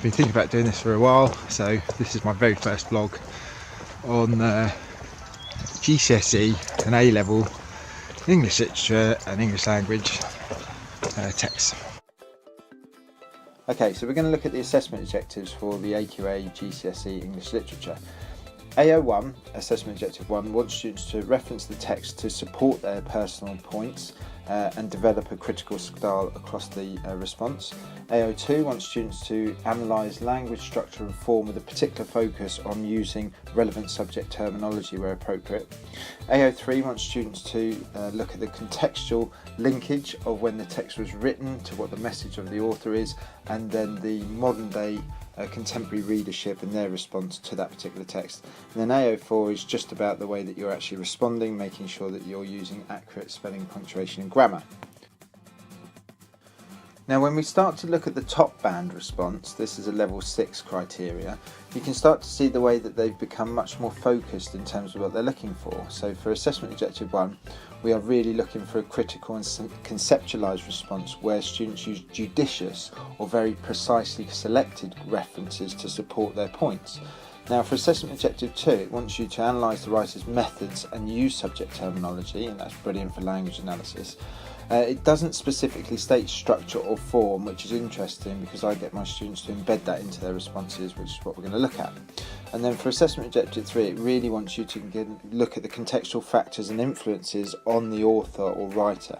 been thinking about doing this for a while, so this is my very first vlog on GCSE and A-level English literature and English language texts. Okay, so we're going to look at the assessment objectives for the AQA GCSE English Literature. AO1, Assessment Objective 1, wants students to reference the text to support their personal points and develop a critical style across the response. AO2 wants students to analyse language, structure and form with a particular focus on using relevant subject terminology where appropriate. AO3 wants students to look at the contextual linkage of when the text was written to what the message of the author is, and then the modern day contemporary readership and their response to that particular text. And then AO4 is just about the way that you're actually responding, making sure that you're using accurate spelling, punctuation and grammar. Now when we start to look at the top band response, this is a level 6 criteria, you can start to see the way that they've become much more focused in terms of what they're looking for. So for Assessment Objective 1, we are really looking for a critical and conceptualised response where students use judicious or very precisely selected references to support their points. Now for Assessment Objective 2, it wants you to analyse the writer's methods and use subject terminology, and that's brilliant for language analysis. It doesn't specifically state structure or form, which is interesting because I get my students to embed that into their responses, which is what we're going to look at. And then for Assessment Objective 3, it really wants you to look at the contextual factors and influences on the author or writer.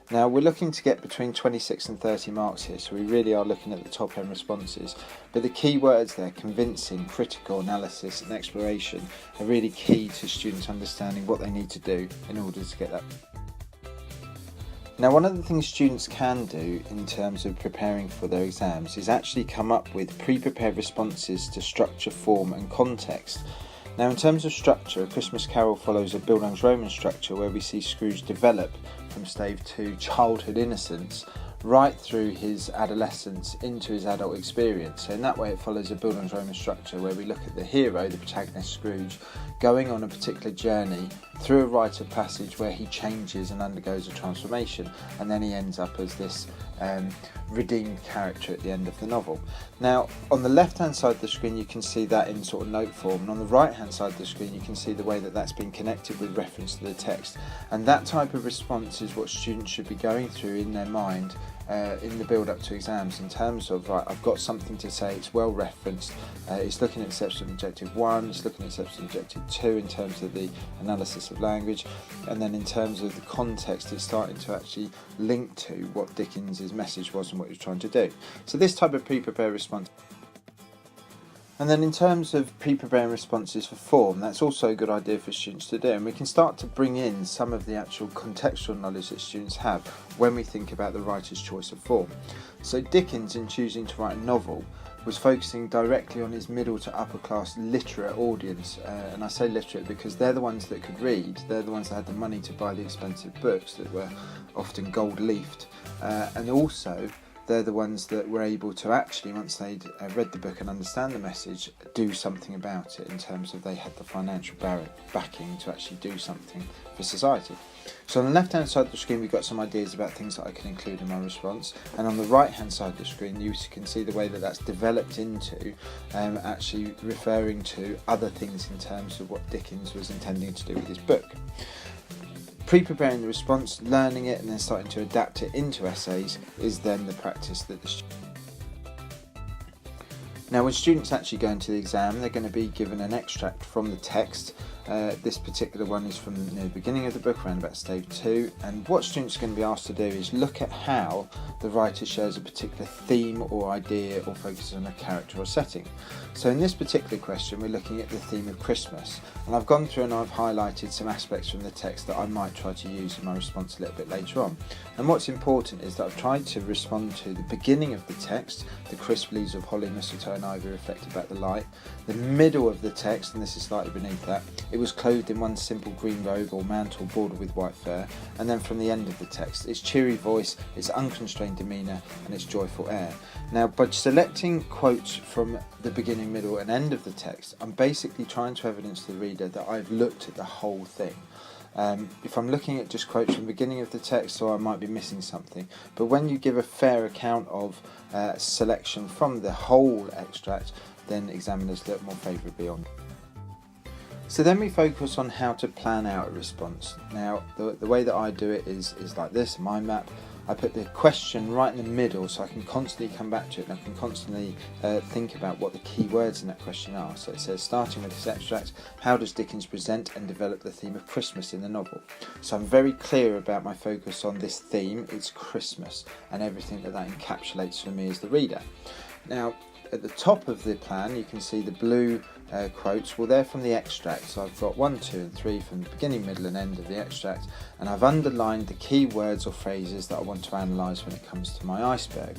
Now we're looking to get between 26 and 30 marks here, so we really are looking at the top end responses. But the key words there, convincing, critical, analysis and exploration, are really key to students understanding what they need to do in order to get that. Now one of the things students can do in terms of preparing for their exams is actually come up with pre-prepared responses to structure, form and context. Now in terms of structure, A Christmas Carol follows a Bildungsroman structure where we see Scrooge develop from stage 2 childhood innocence right through his adolescence into his adult experience. So in that way it follows a Bildungsroman structure where we look at the hero, the protagonist Scrooge, going on a particular journey through a rite of passage where he changes and undergoes a transformation, and then he ends up as this redeemed character at the end of the novel. Now on the left hand side of the screen you can see that in sort of note form, and on the right hand side of the screen you can see the way that that's been connected with reference to the text, and that type of response is what students should be going through in their mind in the build up to exams, in terms of, right, I've got something to say, it's well referenced, it's looking at Assessment Objective 1, it's looking at Assessment Objective 2 in terms of the analysis of language, and then in terms of the context it's starting to actually link to what Dickens's message was and what he was trying to do. So this type of pre-prepared response. And then in terms of pre-preparing responses for form, that's also a good idea for students to do, and we can start to bring in some of the actual contextual knowledge that students have when we think about the writer's choice of form. So Dickens, in choosing to write a novel, was focusing directly on his middle to upper class literate audience, and I say literate because they're the ones that could read, they're the ones that had the money to buy the expensive books that were often gold leafed, and also they're the ones that were able to actually, once they'd read the book and understand the message, do something about it in terms of they had the financial backing to actually do something for society. So on the left hand side of the screen we've got some ideas about things that I can include in my response, and on the right hand side of the screen you can see the way that that's developed into actually referring to other things in terms of what Dickens was intending to do with his book. Pre-preparing the response, learning it and then starting to adapt it into essays is then the practice that the students. Now when students actually go into the exam, they're going to be given an extract from the text. This particular one is from the beginning of the book, around about stage 2, and what students are going to be asked to do is look at how the writer shares a particular theme or idea or focuses on a character or setting. So in this particular question we're looking at the theme of Christmas, and I've gone through and I've highlighted some aspects from the text that I might try to use in my response a little bit later on. And what's important is that I've tried to respond to the beginning of the text, the crisp leaves of holly, mistletoe and ivy reflected back the light, the middle of the text, and this is slightly beneath that, it was clothed in one simple green robe or mantle bordered with white fur, and then from the end of the text, its cheery voice, its unconstrained demeanour and its joyful air. Now by selecting quotes from the beginning, middle and end of the text, I'm basically trying to evidence to the reader that I've looked at the whole thing. if I'm looking at just quotes from the beginning of the text, or I might be missing something. But when you give a fair account of selection from the whole extract, then examiners look more favourably on. So then we focus on how to plan out a response. Now the way that I do it is like this, my map. I put the question right in the middle so I can constantly come back to it, and I can constantly think about what the key words in that question are. So it says, starting with this extract, how does Dickens present and develop the theme of Christmas in the novel? So I'm very clear about my focus on this theme, it's Christmas, and everything that encapsulates for me as the reader. Now at the top of the plan you can see the blue quotes. Well, they're from the extract, so I've got 1, 2 and 3 from the beginning, middle and end of the extract, and I've underlined the key words or phrases that I want to analyse when it comes to my iceberg.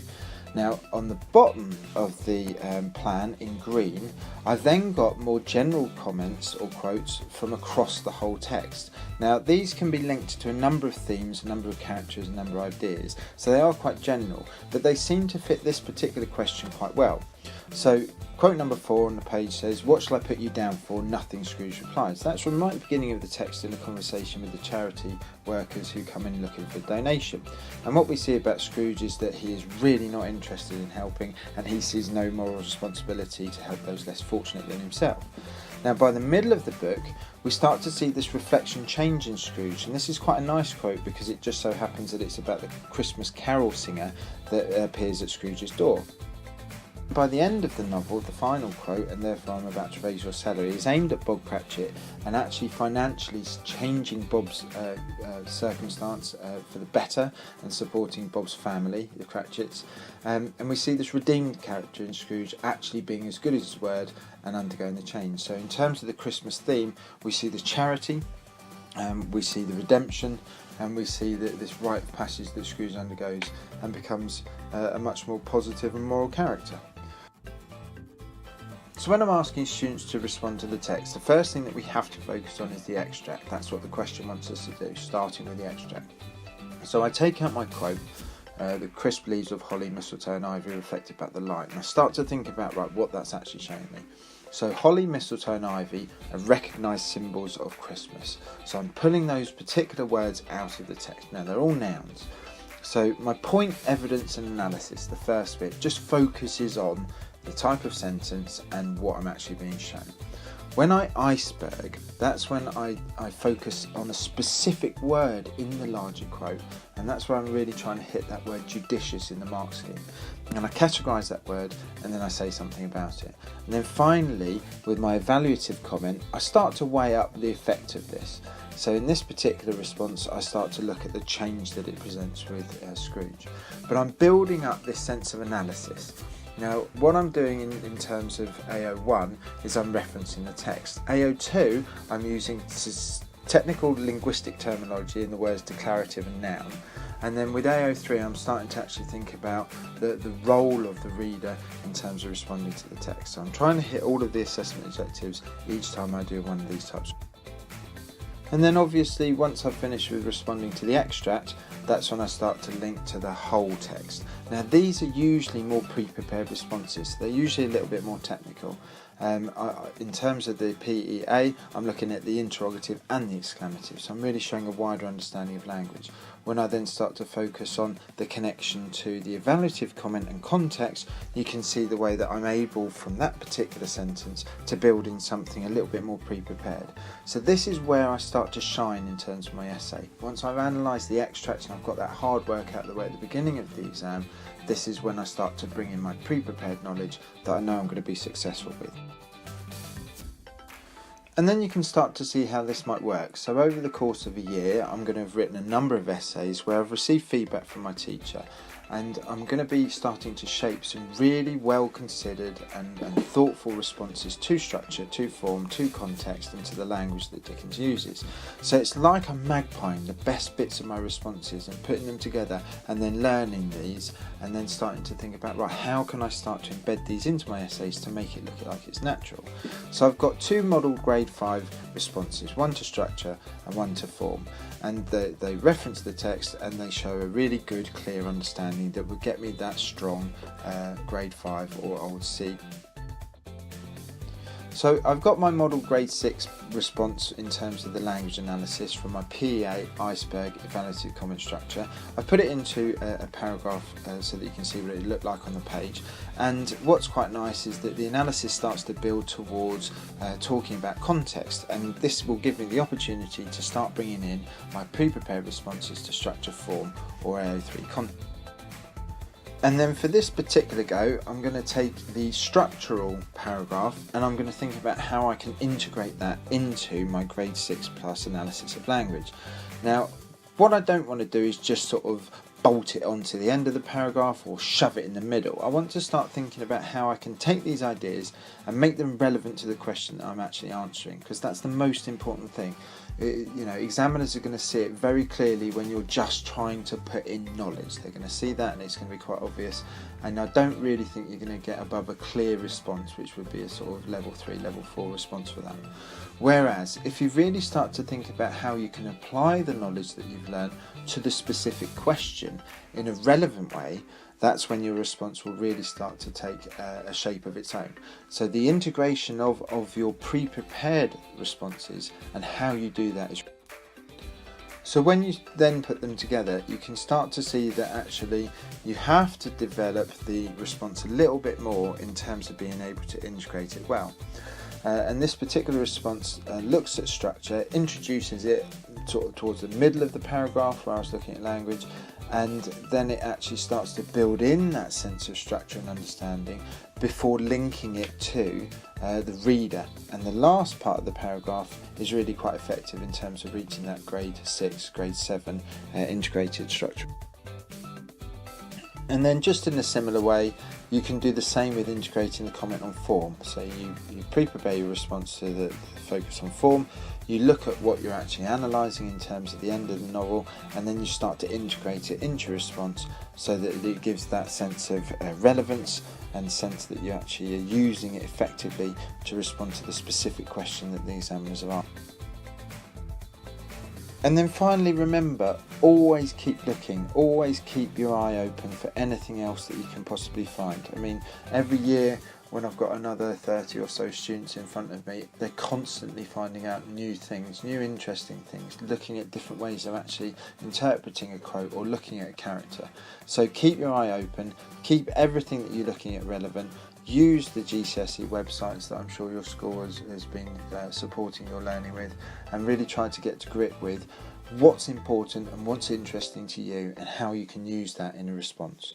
Now on the bottom of the plan in green, I've then got more general comments or quotes from across the whole text. Now these can be linked to a number of themes, a number of characters, a number of ideas, so they are quite general, but they seem to fit this particular question quite well. So quote number 4 on the page says, what shall I put you down for? Nothing, Scrooge replies. That's from right at the beginning of the text in a conversation with the charity workers who come in looking for a donation. And what we see about Scrooge is that he is really not interested in helping, and he sees no moral responsibility to help those less fortunate than himself. Now by the middle of the book we start to see this reflection change in Scrooge, and this is quite a nice quote because it just so happens that it's about the Christmas carol singer that appears at Scrooge's door. By the end of the novel, the final quote, and therefore I'm about to raise your salary, is aimed at Bob Cratchit and actually financially changing Bob's circumstance for the better and supporting Bob's family, the Cratchits. And we see this redeemed character in Scrooge actually being as good as his word and undergoing the change. So in terms of the Christmas theme, we see the charity, we see the redemption, and we see this rite of passage that Scrooge undergoes and becomes a much more positive and moral character. So when I'm asking students to respond to the text, the first thing that we have to focus on is the extract. That's what the question wants us to do, starting with the extract. So I take out my quote, the crisp leaves of holly, mistletoe and ivy reflected back the light, and I start to think about what that's actually showing me. So holly, mistletoe and ivy are recognised symbols of Christmas. So I'm pulling those particular words out of the text. Now they're all nouns. So my point, evidence and analysis, the first bit, just focuses on the type of sentence and what I'm actually being shown. When I iceberg, that's when I focus on a specific word in the larger quote, and that's where I'm really trying to hit that word judicious in the mark scheme. And I categorise that word and then I say something about it. And then finally, with my evaluative comment, I start to weigh up the effect of this. So in this particular response, I start to look at the change that it presents with Scrooge. But I'm building up this sense of analysis. Now, what I'm doing in terms of AO1 is I'm referencing the text. AO2, I'm using technical linguistic terminology in the words declarative and noun. And then with AO3, I'm starting to actually think about the role of the reader in terms of responding to the text. So I'm trying to hit all of the assessment objectives each time I do one of these types. And then obviously once I've finished with responding to the extract, that's when I start to link to the whole text. Now these are usually more pre-prepared responses, they're usually a little bit more technical. In terms of the PEA, I'm looking at the interrogative and the exclamative, so I'm really showing a wider understanding of language. When I then start to focus on the connection to the evaluative comment and context, you can see the way that I'm able from that particular sentence to build in something a little bit more pre-prepared. So this is where I start to shine in terms of my essay. Once I've analysed the extract and I've got that hard work out of the way at the beginning of the exam, this is when I start to bring in my pre-prepared knowledge that I know I'm going to be successful with. And then you can start to see how this might work. So over the course of a year, I'm going to have written a number of essays where I've received feedback from my teacher, and I'm going to be starting to shape some really well considered and thoughtful responses to structure, to form, to context and to the language that Dickens uses. So it's like I'm magpieing the best bits of my responses and putting them together and then learning these and then starting to think about, right, how can I start to embed these into my essays to make it look like it's natural. So I've got two model grade 5 responses, one to structure and one to form, and they reference the text and they show a really good clear understanding that would get me that strong grade 5 or Old C. So I've got my model grade 6 response in terms of the language analysis from my PEA iceberg evaluative comment structure. I've put it into a paragraph so that you can see what it looked like on the page, and what's quite nice is that the analysis starts to build towards talking about context, and this will give me the opportunity to start bringing in my pre-prepared responses to structure, form or AO3 content. And then for this particular go, I'm going to take the structural paragraph and I'm going to think about how I can integrate that into my grade 6 plus analysis of language. Now, what I don't want to do is just sort of bolt it onto the end of the paragraph or shove it in the middle. I want to start thinking about how I can take these ideas and make them relevant to the question that I'm actually answering, because that's the most important thing. Examiners are going to see it very clearly when you're just trying to put in knowledge. They're going to see that and it's going to be quite obvious, and I don't really think you're going to get above a clear response, which would be a sort of level 3, level 4 response for that. Whereas if you really start to think about how you can apply the knowledge that you've learned to the specific question in a relevant way, that's when your response will really start to take a shape of its own. So the integration of your pre-prepared responses and how you do that is. So when you then put them together, you can start to see that actually you have to develop the response a little bit more in terms of being able to integrate it well. And this particular response looks at structure, introduces it towards the middle of the paragraph where I was looking at language, and then it actually starts to build in that sense of structure and understanding before linking it to the reader. And the last part of the paragraph is really quite effective in terms of reaching that grade 6, grade 7 integrated structure. And then just in a similar way, you can do the same with integrating the comment on form. So you pre-prepare your response to the focus on form, you look at what you're actually analysing in terms of the end of the novel, and then you start to integrate it into your response so that it gives that sense of relevance and sense that you actually are using it effectively to respond to the specific question that the examiners have asked. And then finally, remember, always keep looking, always keep your eye open for anything else that you can possibly find. I mean, every year when I've got another 30 or so students in front of me, they're constantly finding out new things, new interesting things, looking at different ways of actually interpreting a quote or looking at a character. So keep your eye open, keep everything that you're looking at relevant. Use the GCSE websites that I'm sure your school has been supporting your learning with, and really try to get to grip with what's important and what's interesting to you and how you can use that in a response.